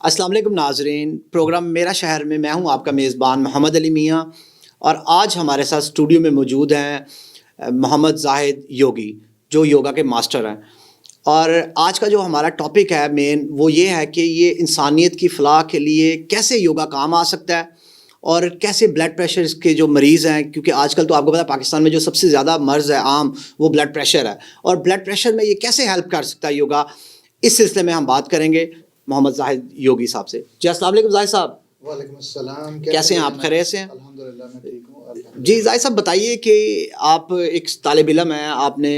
अस्सलाम वालेकुम नाज़रीन, प्रोग्राम मेरा शहर में मैं हूं आपका मेज़बान मोहम्मद अली मियां और आज हमारे साथ स्टूडियो में मौजूद हैं मोहम्मद ज़ाहिद योगी जो योगा के मास्टर हैं। और आज का जो हमारा टॉपिक है मेन वो ये है कि ये इंसानियत की फ़लाह के लिए कैसे योगा काम आ सकता है और कैसे ब्लड प्रेशर के जो मरीज़ हैं, क्योंकि आजकल तो आपको पता है पाकिस्तान में जो सबसे ज़्यादा मर्ज़ है आम वो ब्लड प्रेशर है, और ब्लड प्रेशर में ये कैसे हेल्प कर सकता है योगा, इस सिलसिले में हम बात करेंगे मोहम्मद ज़ाहिद योगी साहब से। जी अस्सलाम वालेकुम ज़ाहिद साहब। वालेकुम अस्सलाम। कैसे हैं आप, खैरियत से हैं? अल्हम्दुलिल्लाह मैं ठीक हूँ। जी ज़ाहिद साहब, बताइए कि आप एक तालिब इल्म हैं, आपने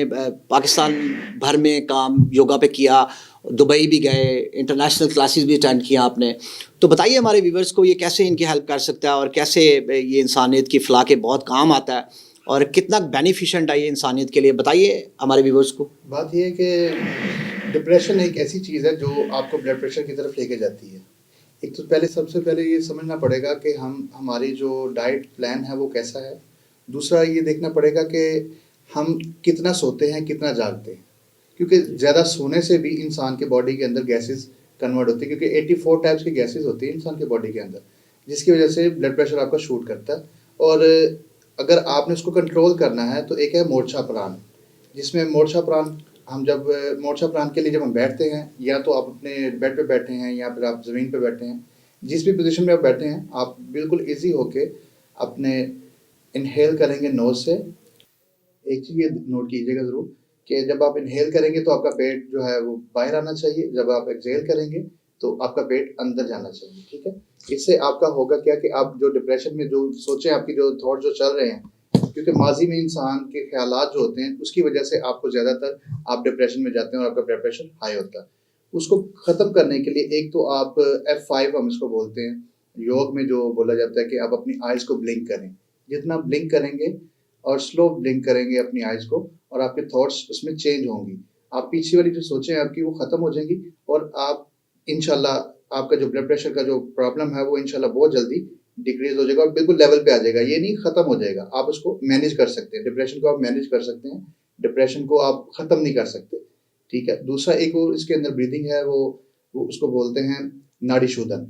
पाकिस्तान भर में काम योगा पे किया, दुबई भी गए, इंटरनेशनल क्लासेस भी अटेंड किया आपने। तो बताइए हमारे व्यूवर्स को ये कैसे इनकी हेल्प कर सकता है और कैसे ये इंसानियत की फ़लाह के बहुत काम आता है और कितना बेनिफिशेंट है ये इंसानियत के लिए, बताइए हमारे व्यूवर्स को। बात ये है कि डिप्रेशन एक ऐसी चीज़ है जो आपको ब्लड प्रेशर की तरफ लेके जाती है। एक तो सबसे पहले ये समझना पड़ेगा कि हमारी जो डाइट प्लान है वो कैसा है। दूसरा ये देखना पड़ेगा कि हम कितना सोते हैं, कितना जागते हैं, क्योंकि ज़्यादा सोने से भी इंसान के बॉडी के अंदर गैसेस कन्वर्ट होती है, क्योंकि 84 टाइप्स की गैसेस होती है इंसान के बॉडी के अंदर, जिसकी वजह से ब्लड प्रेशर आपका शूट करता है। और अगर आपने उसको कंट्रोल करना है तो एक है मोर्चा प्राण, जिसमें मोर्चा प्राण हम जब मोर्चा प्राण के लिए जब हम बैठते हैं, या तो आप अपने बेड पे बैठे हैं या फिर आप ज़मीन पे बैठे हैं, जिस भी पोजीशन में आप बैठे हैं, आप बिल्कुल इजी होके अपने इनहेल करेंगे नोज से। एक चीज़ ये नोट कीजिएगा ज़रूर कि जब आप इनहेल करेंगे तो आपका पेट जो है वो बाहर आना चाहिए, जब आप एक्सहेल करेंगे तो आपका पेट अंदर जाना चाहिए, ठीक है। इससे आपका होगा क्या कि आप जो डिप्रेशन में जो सोचें, आपकी जो थॉट जो चल रहे हैं, क्योंकि माजी में इंसान के ख्यालात जो होते हैं उसकी वजह से आपको ज़्यादातर आप डिप्रेशन में जाते हैं और आपका ब्लड प्रेशर हाई होता है। उसको ख़त्म करने के लिए एक तो आप F5 हम इसको बोलते हैं, योग में जो बोला जाता है कि आप अपनी आइज़ को ब्लिंक करें। जितना ब्लिंक करेंगे और स्लो ब्लिंक करेंगे अपनी आइज़ को, और आपके थॉट्स उसमें चेंज होंगी। आप पीछे वाली जो सोचें आपकी वो ख़त्म हो जाएंगी, और आप इंशाल्लाह आपका जो ब्लड प्रेशर का जो प्रॉब्लम है वो इंशाल्लाह बहुत जल्दी डिक्रीज हो जाएगा और बिल्कुल लेवल पे आ जाएगा। ये नहीं ख़त्म हो जाएगा, आप उसको मैनेज कर सकते हैं। डिप्रेशन को आप मैनेज कर सकते हैं, डिप्रेशन को आप ख़त्म नहीं कर सकते, ठीक है। दूसरा एक और इसके अंदर ब्रीदिंग है, वो उसको बोलते हैं नाड़ी शोधन।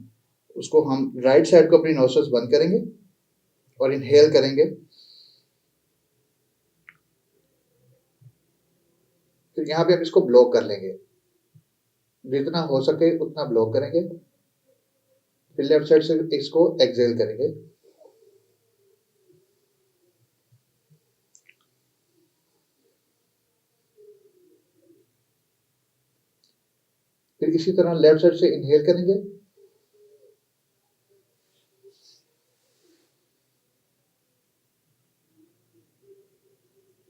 उसको हम राइट साइड को अपनी नोस्ट्रल्स बंद करेंगे और इनहेल करेंगे, फिर यहाँ पे आप इसको ब्लॉक कर लेंगे, जितना हो सके उतना ब्लॉक करेंगे, फिर लेफ्ट साइड से इसको एक्सहेल करेंगे। फिर इसी तरह लेफ्ट साइड से इनहेल करेंगे,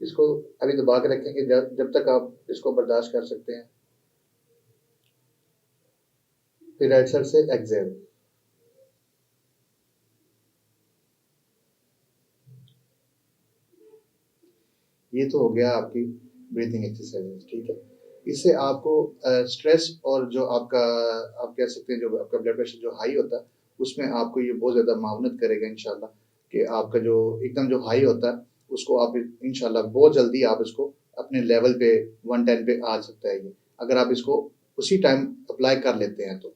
इसको अभी दबा के रखेंगे जब तक आप इसको बर्दाश्त कर सकते हैं। फिर राइट साइड से एक्सहेल। ये तो हो गया आपकी ब्रीथिंग एक्सरसाइज, ठीक है। इससे आपको स्ट्रेस और जो आपका आप कह सकते हैं जो आपका ब्लड प्रेशर जो हाई होता है उसमें आपको ये बहुत ज़्यादा मावनत करेगा इंशाल्लाह, कि आपका जो एकदम जो हाई होता है उसको आप इंशाल्लाह बहुत जल्दी आप इसको अपने लेवल पे 110 पे आ सकता है ये, अगर आप इसको उसी टाइम अप्लाई कर लेते हैं तो।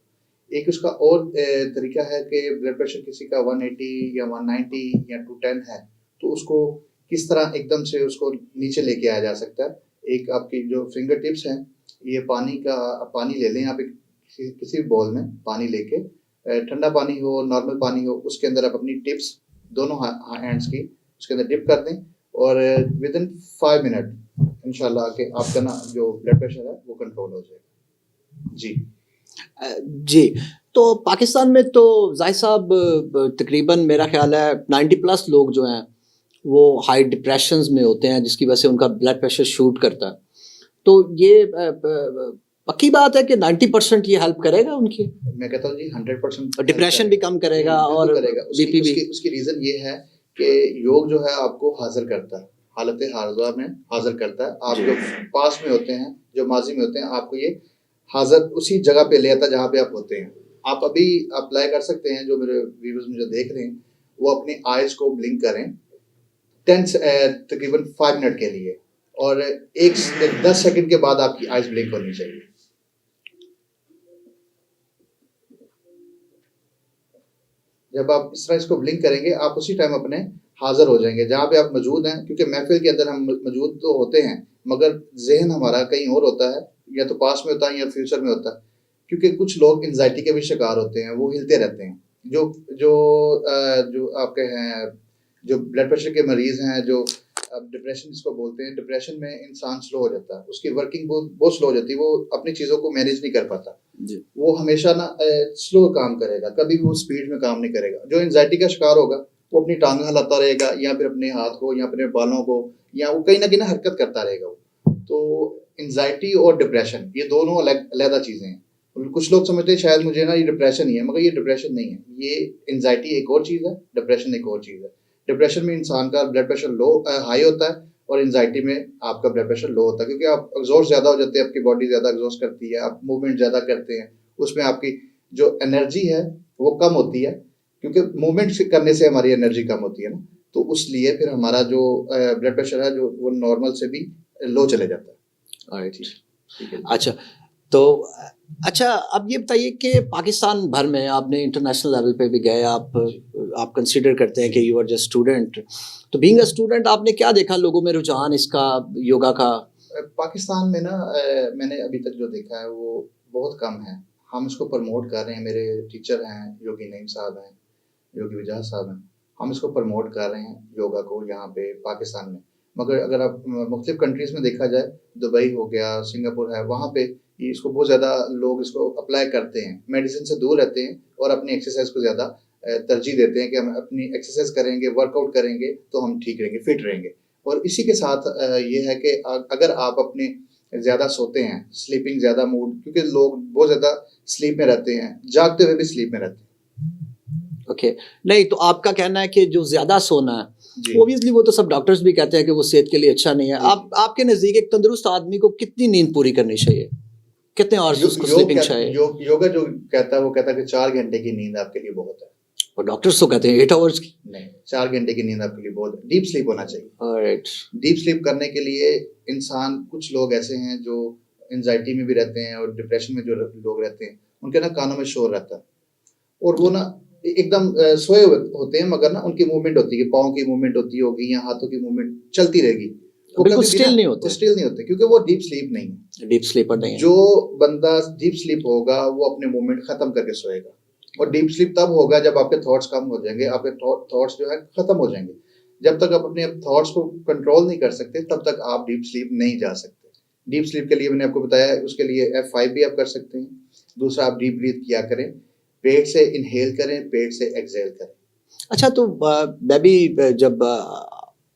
एक उसका और तरीका है कि ब्लड प्रेशर किसी का 180 या 190 या 210 है, तो उसको किस तरह एकदम से उसको नीचे लेके आया जा सकता है। एक आपकी जो फिंगर टिप्स हैं, ये पानी ले लें आप, एक किसी भी बॉल में पानी लेके, ठंडा पानी हो नॉर्मल पानी हो, उसके अंदर आप अपनी टिप्स दोनों हैंड्स की उसके अंदर डिप कर दें, और विद इन 5 मिनट इंशाल्लाह कि आपका ना जो ब्लड प्रेशर है वो कंट्रोल हो जाएगा। जी जी, तो पाकिस्तान में तो ज़ाहिद साहब तकरीबन मेरा ख़्याल है 90 प्लस लोग जो हैं वो हाई डिप्रेशंस में होते हैं, जिसकी वजह से उनका ब्लड प्रेशर शूट करता है। तो ये पक्की बात है कि 90% ये हेल्प करेगा उनकी, मैं कहता हूँ जी 100% डिप्रेशन भी कम करेगा और करेगा। बीपी भी। उसकी रीज़न ये है कि योग जो है आपको हाजिर करता है, हालत हाज़िर में हाजिर करता है। आप जो पास में होते हैं, जो माजी में होते हैं, आपको ये हाजिर उसी जगह पे ले आता है जहाँ पे आप होते हैं। आप अभी अप्लाई कर सकते हैं, जो मेरे व्यूअर्स मुझे देख रहे हैं वो अपनी आइज़ को ब्लिंक करें तकरीबन 5 मिनट के लिए, और 10 सेकंड के बाद आपकी आइज़ ब्लिंक होनी चाहिए। जब आप इस तरह इसको ब्लिंक करेंगे, आप उसी टाइम अपने हाजिर हो जाएंगे जहाँ पे आप मौजूद हैं, क्योंकि महफिल के अंदर हम मौजूद तो होते हैं मगर जहन हमारा कहीं और होता है, या तो पास में होता है या फ्यूचर में होता है। क्योंकि कुछ लोग एंजाइटी के भी शिकार होते हैं, वो हिलते रहते हैं। जो जो जो आपके हैं, जो ब्लड प्रेशर के मरीज हैं, जो डिप्रेशन जिसको बोलते हैं, डिप्रेशन में इंसान स्लो हो जाता है, उसकी वर्किंग बहुत स्लो हो जाती है, वो अपनी चीज़ों को मैनेज नहीं कर पाता जी। वो हमेशा ना स्लो काम करेगा, कभी भी वो स्पीड में काम नहीं करेगा। जो एंजाइटी का शिकार होगा वो अपनी टांग हिलाता रहेगा, या फिर अपने हाथ को या अपने बालों को, या वो कहीं ना हरकत करता रहेगा वो। तो एंजाइटी और डिप्रेशन ये दोनों अलग चीज़ें हैं। कुछ लोग समझते हैं शायद मुझे ना ये डिप्रेशन ही है, मगर ये डिप्रेशन नहीं है। ये एंजाइटी एक और चीज़ है, डिप्रेशन एक और चीज़ है। डिप्रेशन में इंसान का ब्लड प्रेशर हाई होता है, और एंजाइटी में आपका ब्लड प्रेशर लो होता है, क्योंकि आप एग्जॉस्ट ज़्यादा हो जाते हैं, आपकी बॉडी ज़्यादा एग्जॉस्ट करती है, आप मूवमेंट ज़्यादा करते हैं, उसमें आपकी जो एनर्जी है वो कम होती है, क्योंकि मूवमेंट करने से हमारी एनर्जी कम होती है ना, तो उसलिए फिर हमारा जो ब्लड प्रेशर है जो वो नॉर्मल से भी लो चले जाता है। राइट। ठीक है। अच्छा, तो अच्छा अब ये बताइए कि पाकिस्तान भर में आपने इंटरनेशनल लेवल पे भी गए, आप कंसीडर करते हैं कि यू आर जस्ट स्टूडेंट, तो बीइंग अ स्टूडेंट आपने क्या देखा लोगों में रुझान इसका, योगा का? पाकिस्तान में ना मैंने अभी तक जो देखा है वो बहुत कम है। हम इसको प्रमोट कर रहे हैं, मेरे टीचर हैं, योगी नईम साहब हैं, योगी विजय साहब हैं, हम इसको प्रमोट कर रहे हैं योगा को यहाँ पे पाकिस्तान में। मगर अगर आप मुख्तलिफ कंट्रीज़ में देखा जाए, दुबई हो गया, सिंगापुर है, वहाँ पे इसको बहुत ज़्यादा लोग इसको अप्लाई करते हैं, मेडिसिन से दूर रहते हैं और अपनी एक्सरसाइज को ज़्यादा तरजीह देते हैं कि हम अपनी एक्सरसाइज करेंगे, वर्कआउट करेंगे तो हम ठीक रहेंगे, फिट रहेंगे। और इसी के साथ ये है कि अगर आप अपने ज़्यादा सोते हैं, स्लीपिंग ज़्यादा मूड, क्योंकि लोग बहुत ज़्यादा स्लीप में रहते हैं, जागते हुए भी स्लीप में रहते हैं। ओके, नहीं तो आपका कहना है कि जो ज़्यादा सोना है, जी। ओबियसली वो तो सब डॉक्टर्स भी कहते हैं कि वो सेहत के लिए अच्छा नहीं है। आपके नज़दीक एक तंदुरुस्त आदमी को कितनी नींद पूरी करनी चाहिए, कितने आवर्स उसको स्लीपिंग चाहिए? योगा जो कहता है वो कहता है कि 4 घंटे की नींद आपके लिए बहुत है। और डॉक्टर्स तो कहते हैं 8 आवर्स की। नहीं, 4 घंटे की नींद आपके लिए बहुत है। डीप स्लीप होना चाहिए। ऑलराइट। डीप स्लीप करने के लिए इंसान, कुछ लोग ऐसे हैं जो एंजाइटी में भी रहते हैं और डिप्रेशन में जो लोग रहते हैं, उनके ना कानों में शोर रहता है, और वो ना एकदम सोए हुए होते हैं, मगर ना उनकी मूवमेंट होती है, पाँव की मूवमेंट होती होगी या हाथों की मूवमेंट चलती रहेगी, वो बिल्कुल कभी भी स्टिल नहीं होते। स्टिल नहीं होते, क्योंकि वो डीप स्लीप नहीं है। डीप स्लीपर नहीं है। जो बंदा डीप स्लीप होगा वो अपने मूवमेंट खत्म करके सोएगा, और डीप स्लीप तब होगा जब आपके थॉट्स कम हो जाएंगे, आपके थॉट्स जो है खत्म हो जाएंगे। जब तक आप अपने थॉट्स को कंट्रोल नहीं कर सकते, तब तक आप डीप स्लीप नहीं जा सकते। डीप स्लीप के लिए मैंने आपको बताया, उसके लिए F5 भी आप कर सकते हैं। दूसरा, आप डीप ब्रीथ किया करें, पेट से इनहेल करें, पेट से एक्सहेल करें। अच्छा, तो मैं भी जब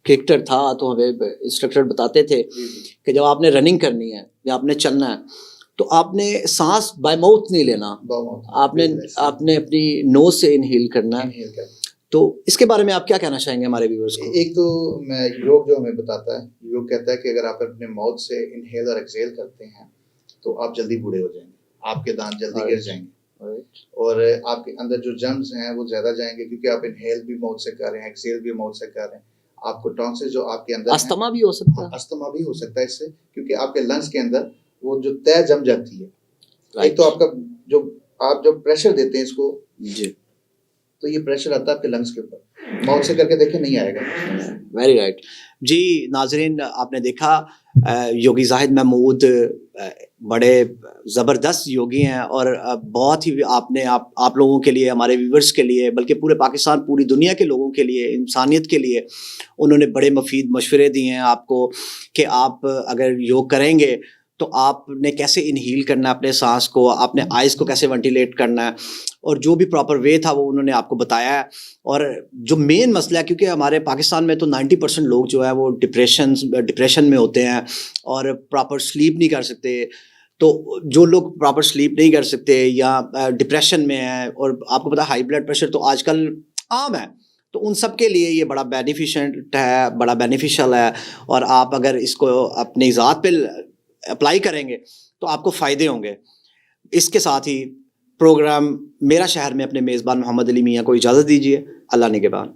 क्रिकेटर था तो हमें इंस्ट्रक्टर बताते थे कि जब आपने रनिंग करनी है या आपने चलना है तो आपने सांस बाय माउथ नहीं लेना, आपने अपनी नोज से इनहेल करना है। तो इसके बारे में आप क्या कहना चाहेंगे हमारे व्यूअर्स को? एक तो मैं योग जो हमें बताता है, योग कहता है कि अगर आप अपने माउथ से इनहेल और एक्सहेल करते हैं तो आप जल्दी बूढ़े हो जाएंगे, आपके दांत जल्दी गिर जाएंगे, और आपके अंदर जो जर्म्स हैं वो ज़्यादा जाएंगे, क्योंकि आप इनहेल भी माउथ से कर रहे हैं, एक्सहेल भी माउथ से कर रहे हैं। आपको टॉन्सिल जो आपके अंदर अस्थमा भी हो सकता है। अस्थमा भी हो सकता है इससे, क्योंकि आपके लंग्स के अंदर वो जो तय जम जाती है। एक तो आपका जो आप जब प्रेशर देते हैं इसको जी, तो ये प्रेशर आता है आपके लंग्स के ऊपर, माउथ से करके देखें नहीं आएगा। वेरी राइट जी। नाजरीन, आपने देखा योगी जाहिद महमूद बड़े ज़बरदस्त योगी हैं, और बहुत ही आपने आप लोगों के लिए, हमारे व्यूवर्स के लिए, बल्कि पूरे पाकिस्तान, पूरी दुनिया के लोगों के लिए, इंसानियत के लिए उन्होंने बड़े मुफीद मशवरे दिए हैं आपको कि आप अगर योग करेंगे तो आपने कैसे इनहील करना है अपने सांस को, आपने आइज़ को कैसे वेंटिलेट करना है, और जो भी प्रॉपर वे था वो उन्होंने आपको बताया है। और जो मेन मसला है, क्योंकि हमारे पाकिस्तान में तो 90% लोग जो है वो डिप्रेशन में होते हैं और प्रॉपर स्लीप नहीं कर सकते। तो जो लोग प्रॉपर स्लीप नहीं कर सकते या डिप्रेशन में है, और आपको पता है हाई ब्लड प्रेशर तो आजकल आम है, तो उन सब के लिए ये बड़ा बेनिफिशिएंट है, बड़ा बेनिफिशियल है। और आप अगर इसको अपनी ज़ात पे अप्लाई करेंगे तो आपको फ़ायदे होंगे। इसके साथ ही प्रोग्राम मेरा शहर में अपने मेज़बान मोहम्मद अली मियाँ को इजाज़त दीजिए। अल्लाह निगहबान।